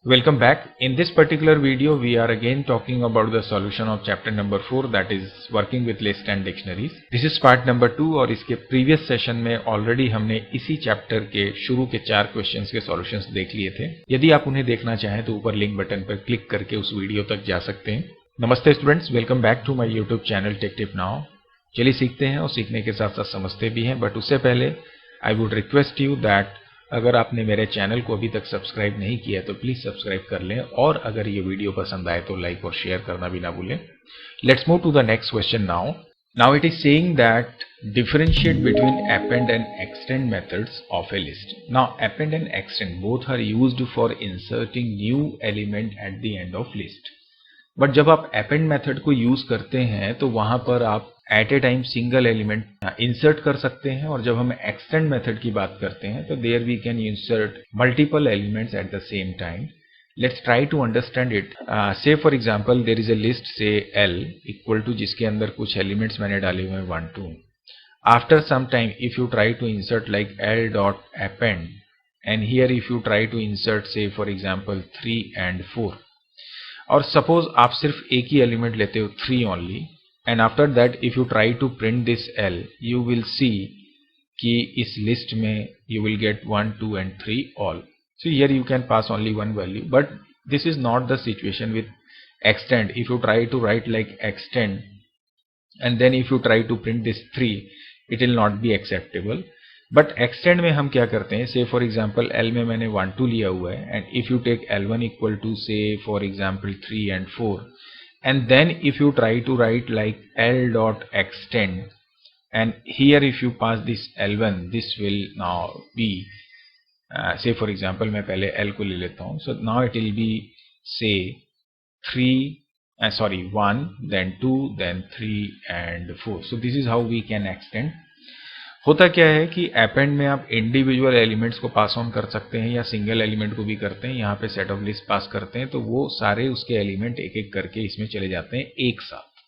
Welcome back. In this particular video, we are again talking about the solution of chapter number 4, that is working with list and dictionaries. This is part number 2 और इसके previous session में already हमने इसी chapter के शुरू के 4 questions के solutions देख लिए थे. यदि आप उन्हें देखना चाहें तो ऊपर link button पर click करके उस वीडियो तक जा सकते हैं. नमस्ते students, welcome back to my YouTube channel Tech Tip Now. चलिए सीखते हैं और सीखने के साथ साथ समझते भी हैं, बट उससे पहले I would request you that अगर आपने मेरे चैनल को अभी तक सब्सक्राइब नहीं किया तो प्लीज सब्सक्राइब कर लें, और अगर ये वीडियो पसंद आए तो लाइक और शेयर करना भी ना भूलें. Let's move to the next question now. Now it is saying that differentiate between append and extend methods of a list. Now append and extend both are used for inserting new element at the end of list. But जब आप append method को use करते हैं तो वहां पर आप at a time single element insert कर सकते हैं, और जब हम एक्सटेंड मेथड की बात करते हैं तो there we can insert multiple elements at the same time. Let's try to understand it. Say for example there is a list say L equal to जिसके अंदर कुछ एलिमेंट्स मैंने डाले हुए हैं 1 2. After some time if you try to insert like L dot append, and here if you try to insert say for example 3 and 4, और suppose आप सिर्फ एक ही एलिमेंट लेते हो 3 only, and after that if you try to print this L you will see कि इस list में you will get 1 2 and 3 all. So here you can pass only one value, but this is not the situation with extend. If you try to write like extend and then if you try to print this 3, it will not be acceptable. But extend में हम क्या करते हैं, से for example L में मैंने 1 2 लिया हुआ है, and if you take L1 equal to say for example 3 and 4, and then if you try to write like L dot extend, and here if you pass this L1, this will now be say for example मैं पहले L को ले लेता हूँ, so now it will be say 1 then 2 then 3 and 4. so this is how we can extend. होता क्या है कि append में आप इंडिविजुअल एलिमेंट्स को पास ऑन कर सकते हैं या सिंगल एलिमेंट को भी करते हैं. यहाँ पे सेट ऑफ लिस्ट पास करते हैं तो वो सारे उसके एलिमेंट एक एक करके इसमें चले जाते हैं एक साथ.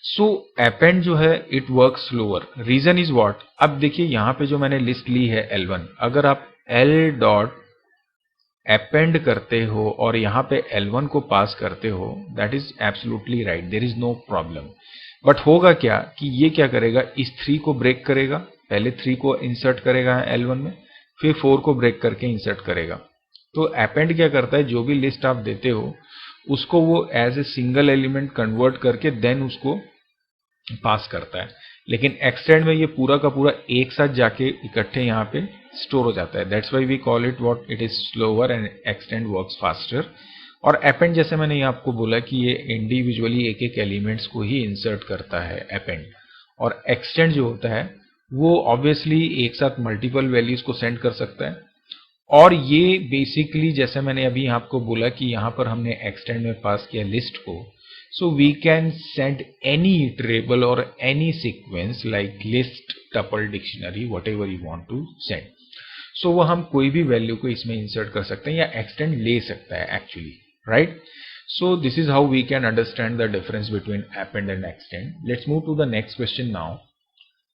सो append जो है it work slower. Reason is what. अब देखिए यहाँ पे जो मैंने लिस्ट ली है L1, अगर आप L डॉट append करते हो और यहाँ पे L1 को पास करते हो, that is absolutely right, there is no problem. But होगा क्या कि ये क्या करेगा, इस 3 को ब्रेक करेगा, पहले 3 को इंसर्ट करेगा L1 में, फिर 4 को ब्रेक करके इंसर्ट करेगा. तो append क्या करता है, जो भी लिस्ट आप देते हो उसको वो as a single element convert करके देन उसको पास करता है. लेकिन एक्सटेंड में ये पूरा का पूरा एक साथ जाके इकट्ठे यहाँ पे स्टोर हो जाता है. That's why we call it what, it is slower and extend works faster. और append जैसे मैंने ये आपको बोला कि ये इंडिविजुअली एक एक एलिमेंट्स को ही इंसर्ट करता है append, और extend जो होता है वो ऑब्वियसली एक साथ मल्टीपल वैल्यूज को सेंड कर सकता है. और ये बेसिकली जैसे मैंने अभी आपको बोला कि यहाँ पर हमने extend में पास किया लिस्ट को, so we can send any iterable और any sequence like list tuple dictionary whatever you want to send. So वो हम कोई भी वैल्यू को इसमें इंसर्ट कर सकते हैं या एक्सटेंड ले सकता है actually, right? So this is how we can understand the difference between append and extend. Let's move to the next question now.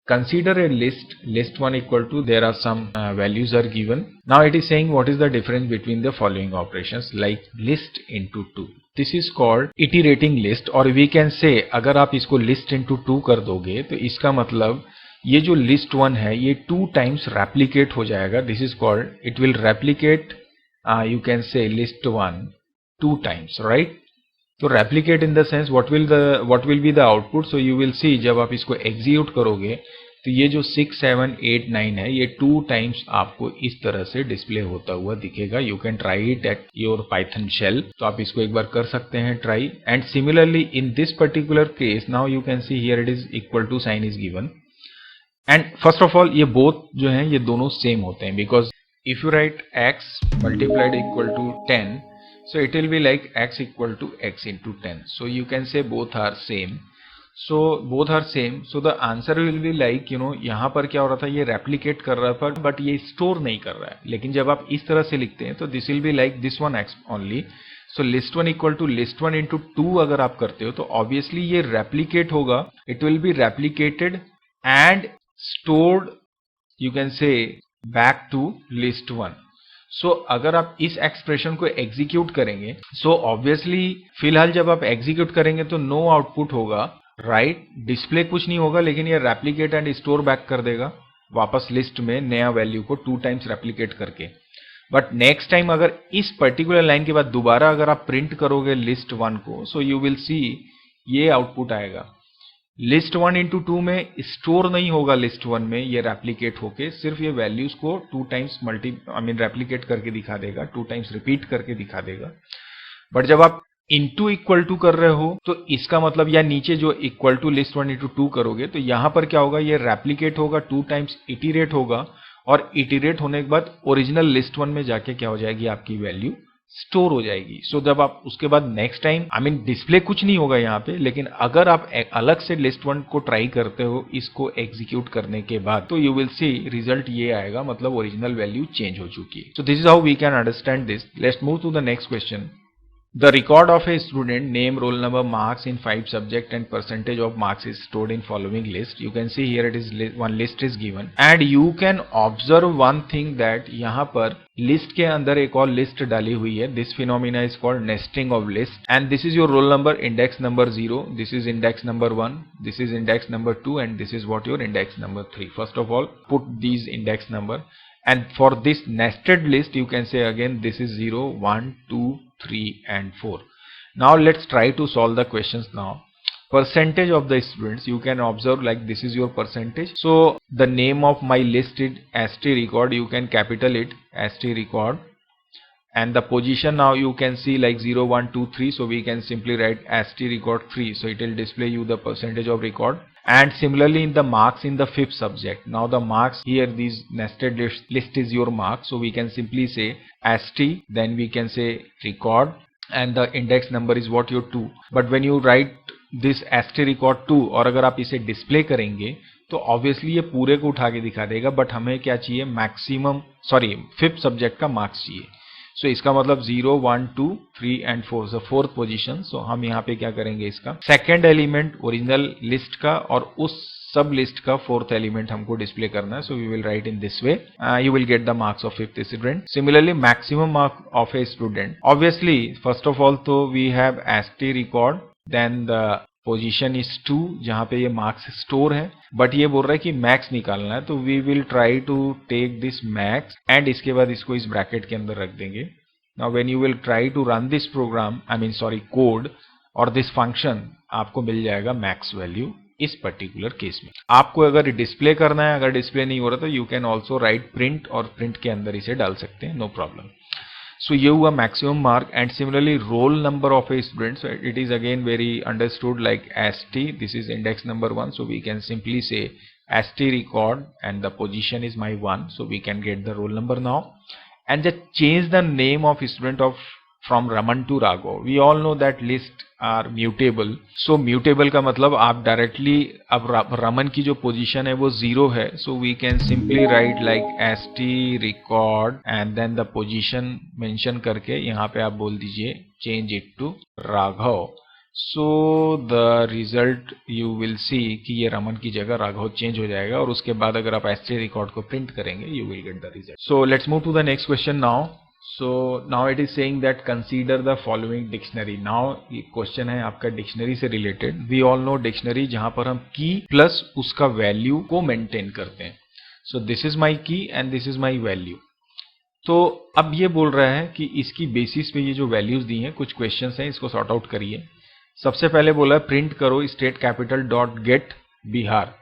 Consider a list 1 equal to, there are some values are given. Now it is saying what is the difference between the following operations like list into 2. This is called iterating list, or we can say अगर आप इसको list into 2 कर दोगे तो इसका मतलब ये जो list 1 है ये 2 times replicate हो जाएगा. This is called, it will replicate, you can say list 1 2 times, right? तो replicate in the sense what will be the output. so you will see जब आप इसको execute करोगे तो ये जो 6 7 8 9 है ये 2 times आपको इस तरह से डिस्प्ले होता हुआ दिखेगा. You can try it at your Python shell. तो आप इसको एक बार कर सकते हैं try. And similarly in this particular case now you can see here it is equal to sign is given. And first of all ये both जो हैं ये दोनों same होते हैं, because if you write x multiplied equal to 10, so it will be like x equal to x into 10. so you can say both are same. so both are same, so the answer will be like यहाँ पर क्या हो रहा था, ये replicate कर रहा था बट ये store नहीं कर रहा है. लेकिन जब आप इस तरह से लिखते हैं तो this will be like this one x only. so list 1 equal to list 1 into 2 अगर आप करते हो तो obviously ये replicate होगा, it will be replicated and stored, you can say back to list 1. सो अगर आप इस एक्सप्रेशन को एग्जीक्यूट करेंगे, सो ऑब्वियसली फिलहाल जब आप एग्जीक्यूट करेंगे तो नो आउटपुट होगा, राइट, डिस्प्ले कुछ नहीं होगा, लेकिन ये रेप्लिकेट एंड स्टोर बैक कर देगा वापस लिस्ट में नया वैल्यू को 2 टाइम्स रेप्लिकेट करके। बट नेक्स्ट टाइम अगर इस पर्टिकुलर लाइन के बाद दोबारा अगर आप प्रिंट करोगे लिस्ट 1 को, सो यू विल सी ये आउटपुट आएगा। लिस्ट 1 इंटू 2 में स्टोर नहीं होगा, लिस्ट 1 में ये रेप्लिकेट होके सिर्फ ये वैल्यूज को 2 टाइम्स रेप्लिकेट करके दिखा देगा, 2 टाइम्स रिपीट करके दिखा देगा। बट जब आप इंटू इक्वल टू कर रहे हो तो इसका मतलब, या नीचे जो इक्वल टू लिस्ट 1 इंटू 2 करोगे तो यहां पर क्या होगा, ये रेप्लिकेट होगा, 2 टाइम्स इटीरेट होगा, और इटीरेट होने के बाद ओरिजिनल लिस्ट 1 में जाके क्या हो जाएगी, आपकी वैल्यू स्टोर हो जाएगी। सो जब आप उसके बाद नेक्स्ट टाइम डिस्प्ले कुछ नहीं होगा यहाँ पे, लेकिन अगर आप एक अलग से लिस्ट 1 को ट्राई करते हो इसको एग्जीक्यूट करने के बाद, तो यू विल सी रिजल्ट ये आएगा, मतलब ओरिजिनल वैल्यू चेंज हो चुकी है। So this is how we can understand this. Let's move to the next question. The record of a student name, roll number, marks in 5 subject and percentage of marks is stored in following list. You can see here it is one list is given and you can observe one thing that यहाँ पर list के अंदर एक और list डाली हुई है. This phenomena is called nesting of list and this is your roll number index number 0. This is index number 1. This is index number 2 and this is what your index number 3. First of all, put these index number. And for this nested list, you can say again this is 0, 1, 2, 3 and 4. Now let's try to solve the questions now. Percentage of the students, you can observe like this is your percentage. So the name of my list is ST record, you can capital it ST record. And the position now you can see like 0, 1, 2, 3. So we can simply write ST record 3. So it will display you the percentage of record. And similarly in the marks in the 5th subject. Now the marks here, this nested list is your mark. So we can simply say ST, then we can say record, and the index number is what, your 2. But when you write this ST record 2 और अगर आप इसे display करेंगे तो obviously ये पूरे को उठा के दिखा देगा, बट हमें क्या चाहिए, मैक्सिमम 5th सब्जेक्ट का मार्क्स चाहिए। सो इसका मतलब 0, 1, 2, 3 एंड 4, सो 4th पोजीशन। सो हम यहाँ पे क्या करेंगे, इसका सेकेंड एलिमेंट ओरिजिनल लिस्ट का और उस सब लिस्ट का 4th एलिमेंट हमको डिस्प्ले करना है। So we will write in this way, you will get the marks of 5th student. Similarly maximum mark of a student, obviously first of all तो we have ST record, then the position is 2 जहां पे ये marks store है, but ये बोल रहा है कि मैक्स निकालना है, तो we will try to take this max and इसके बाद इसको इस ब्रैकेट के अंदर रख देंगे। Now when you will try to run this program, code और दिस फंक्शन, आपको मिल जाएगा मैक्स वैल्यू इस पर्टिकुलर केस में। आपको अगर डिस्प्ले करना है, अगर डिस्प्ले नहीं हो रहा तो you can also right print और प्रिंट के अंदर इसे डाल सकते हैं, नो प्रॉब्लम। So ये हुआ maximum mark, and similarly roll number of a student, so it is again very understood like ST, this is index number 1, so we can simply say ST record and the position is my 1, so we can get the roll number now. And just change the name of student of from Raman to Raghav. We all know that list are mutable. So mutable का मतलब आप directly, अब रमन की जो position है वो 0 है, so we can simply write like ST record and then the position mention करके यहाँ पे आप बोल दीजिए change it to Raghav. So the result you will see कि ये रमन की जगह राघव चेंज हो जाएगा, और उसके बाद अगर आप ST record को प्रिंट करेंगे you will get the result. So let's move to the next question now. So now it is saying that consider the following dictionary. Now ये क्वेश्चन है आपका डिक्शनरी से related. We all know dictionary जहां पर हम की plus उसका value को मेंटेन करते हैं। So this is my key and this is my value. तो अब ये बोल रहा है कि इसकी बेसिस पे ये जो वैल्यूज दी हैं, कुछ क्वेश्चंस हैं, इसको सॉर्ट आउट करिए। सबसे पहले बोला है प्रिंट करो state capital dot gate Bihar.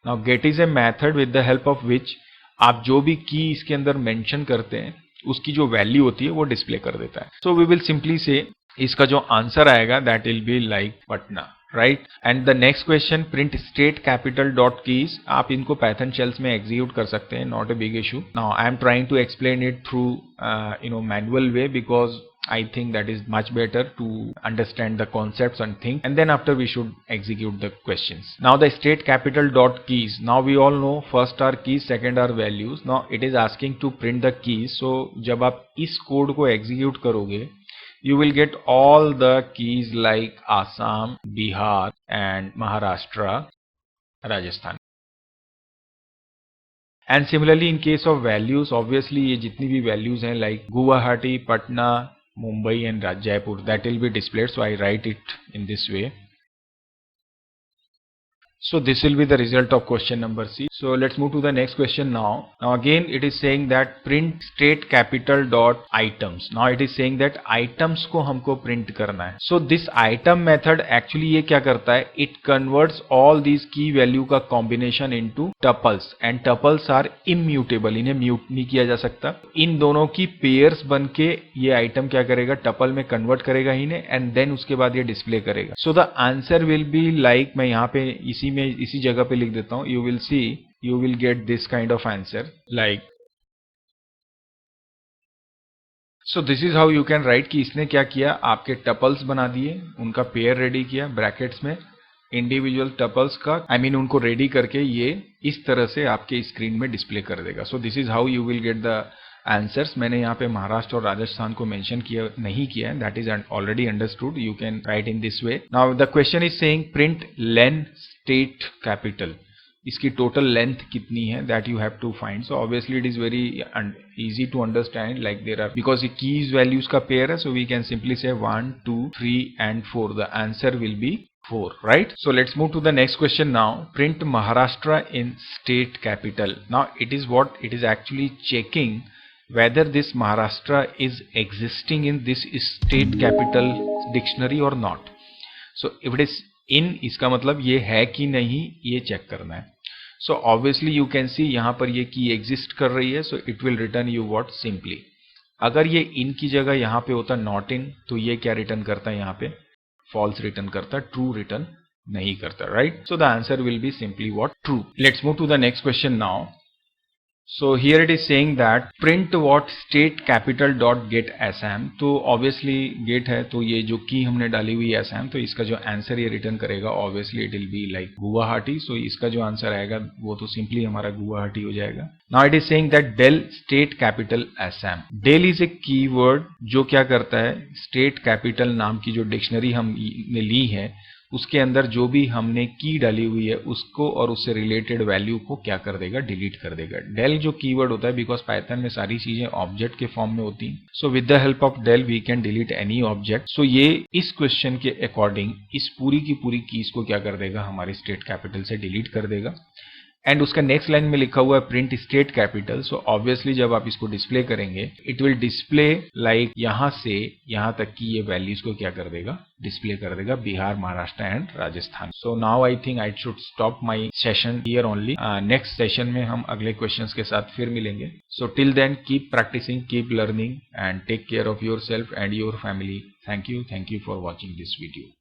Now get is a method with the help of which आप जो भी की इसके अंदर मेंशन करते हैं उसकी जो वैल्यू होती है वो डिस्प्ले कर देता है। सो वी विल सिंपली से इसका जो आंसर आएगा that will be like Patna, right. And the next question print state capital dot keys, आप इनको पैथन शेल्स में एग्जीक्यूट कर सकते हैं, not a big issue. Now I am trying to explain it through manual way because I think that is much better to understand the concepts and things, and then after we should execute the questions. Now the state capital dot keys. Now we all know first are keys, second are values. Now it is asking to print the keys. So जब आप इस code को execute करोगे, you will get all the keys like Assam, Bihar and Maharashtra, Rajasthan. And similarly in case of values, obviously ये जितनी भी values हैं like Guwahati, Patna, Mumbai and Jaipur, that will be displayed. So I right it in this way. So this will be the result of question number C. So let's move to the next question now. Now again it is saying that print state capital dot items. Now it is saying that items को हमको print करना है. So this item method actually ये क्या करता है? It converts all these key value का combination into tuples and tuples are immutable. इन्हें mute नहीं किया जा सकता. इन दोनों की pairs बन के ये item क्या करेगा? Tuple में convert करेगा इन्हें and then उसके बाद ये display करेगा. So the answer will be like, मैं यहाँ पे इसी जगह पे लिख देता हूं. You will see, you will get this kind of answer like. So this is how you can right कि इसने क्या किया, आपके टपल्स बना दिए, उनका पेयर रेडी किया ब्रैकेट्स में, इंडिविजुअल टपल्स का उनको रेडी करके ये इस तरह से आपके स्क्रीन में डिस्प्ले कर देगा. सो this is how you will get the answers. मैंने यहाँ पे महाराष्ट्र और राजस्थान को मेंशन किया नहीं किया है, that is already understood. You can write in this way. Now the question is saying print len state capital. इसकी टोटल लेंथ कितनी है, that you have to find. So obviously it is very easy to understand, like there are, because ये keys values का pair है, so we can simply से 1, 2, 3 and 4. The answer will be 4, right? So let's move to the next question now. Print Maharashtra in state capital. Now it is what it is actually checking whether this Maharashtra is existing in this state capital dictionary or not. So if it is in, इसका मतलब ये है कि नहीं, ये check करना है. So obviously you can see यहाँ पर ये की एग्जिस्ट कर रही है, so it will return you what simply. अगर ये in की जगह यहाँ पे होता not in, तो ये क्या रिटर्न करता है, यहाँ पे false रिटर्न करता, true रिटर्न नहीं करता, right? So the answer will be simply what, true. Let's move to the next question now. So here it is saying that print what state capital dot get Assam. तो obviously get है, तो ये जो की हमने डाली हुई है Assam, तो इसका जो आंसर ये रिटर्न करेगा obviously it will be like Guwahati. So इसका जो आंसर आएगा वो तो सिंपली हमारा गुवाहाटी हो जाएगा. Now it is saying that Del state capital Assam. Del is a keyword जो क्या करता है, state capital नाम की जो डिक्शनरी हमने ली है उसके अंदर जो भी हमने की डाली हुई है उसको और उससे रिलेटेड वैल्यू को क्या कर देगा, डिलीट कर देगा. डेल जो कीवर्ड होता है, बिकॉज पाइथन में सारी चीजें ऑब्जेक्ट के फॉर्म में होती हैं, so with the help of del we can delete any object. So ये इस क्वेश्चन के अकॉर्डिंग इस पूरी की पूरी कीज को क्या कर देगा, हमारे स्टेट कैपिटल से डिलीट कर देगा. एंड उसका नेक्स्ट लाइन में लिखा हुआ है print state capital. So obviously जब आप इसको डिस्प्ले करेंगे इट विल डिस्प्ले लाइक यहां से यहां तक की ये वैल्यूज को क्या कर देगा, डिस्प्ले कर देगा, Bihar, Maharashtra and Rajasthan. So now I think I should stop my session here only. Next session में हम अगले क्वेश्चंस के साथ फिर मिलेंगे. So till then keep practising, keep learning and take care of yourself and your family. Thank you for watching this video.